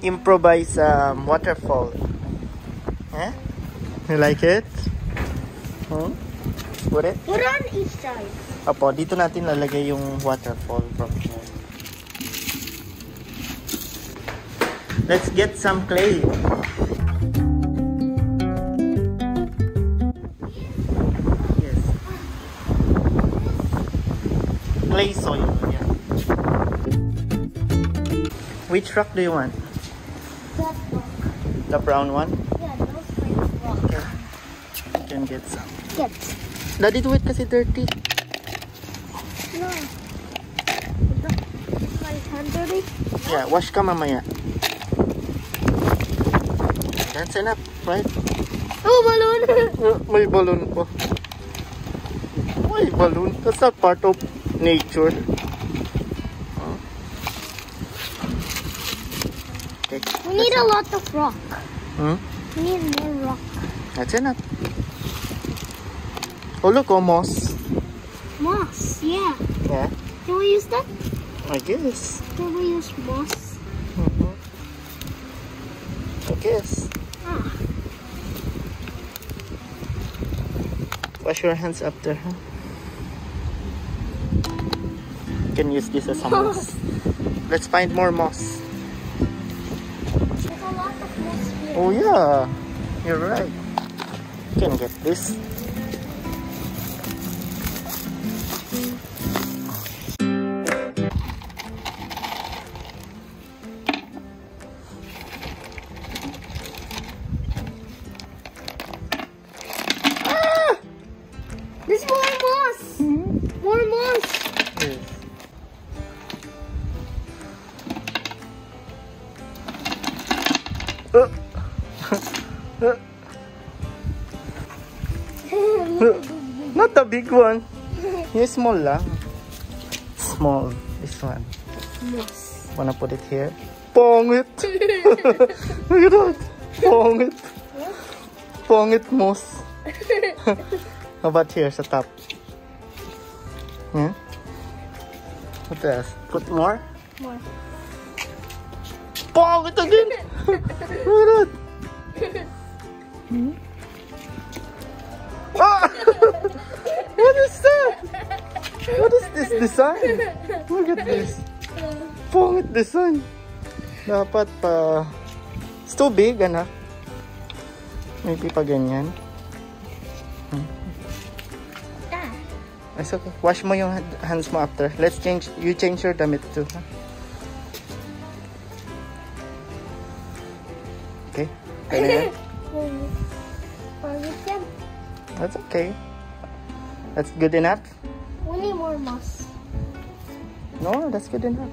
Improvise waterfall. Eh? You like it? Hmm? Put it? Put on each side. Opo, dito natin lalagay yung waterfall from here. Let's get some clay. Yes. Clay soil. Yeah. Which rock do you want? That rock. The brown one? Yeah, those kind of rock. Okay. You can get some. Get. Daddy, do it kasi dirty. No. Is my hand dirty? Yeah, wash ka mamaya. That's enough, right? Oh, balloon! May balloon po. May balloon. That's not part of nature. Okay. We need a lot of rock. Hmm? We need more rock. That's enough. Oh, look, moss. Moss, yeah. Yeah, Can we use that? I guess. Can we use moss? I guess. Ah. Wash your hands after, huh? You can use this as a moss. Let's find more moss. There's a lot of moss here. Oh yeah, you're right. You can get this. There's more moss! More moss! Yes. Not the big one. Yung small lang. Small. This one. Moss. Wanna put it here? Pongit! Look at that! Pongit! Pongit moss. How about here sa top? Hmm? What else? Put more? More. Pongit again! Look at that! Hmm? Ah! What is that? What is this design? Look at this. Pongit design. Dapat pa... It's too big, anak. Maybe pa ganyan. It's okay. Wash mo yung hands mo after. Let's change. You change your damit too. Huh? Okay. Kaya yan? That's okay. That's good enough? We need more moss. No, that's good enough.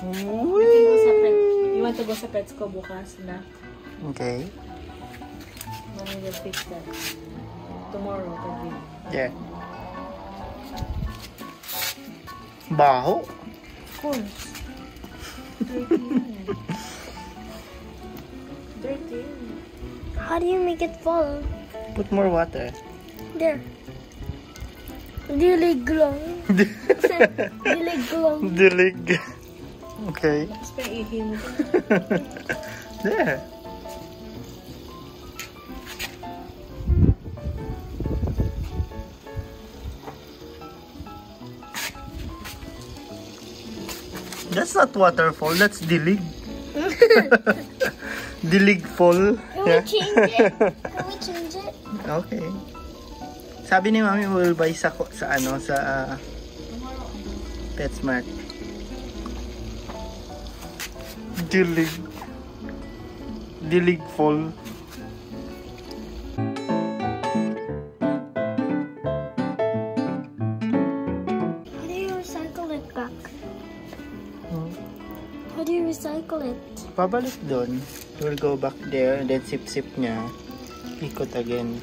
You want to go sa pets ko bukas na? Okay. Mommy will fix that. Tomorrow, pwede. Yeah. Baho. Of course. Dirty. How do you make it full? Put more water. There. Dilig lang. Dilig lang. Dilig. Okay. Tapos pa ihi mo. There. That's not waterfall, that's dilig. Dilig fall. Can we change it? Can we change it? Okay. Sabi ni Mami will buy sa PetSmart. Dilig. Dilig fall. How do you recycle it back? How do you recycle it? Pabalik doon. We'll go back there and then sip-sip niya. Ikot again.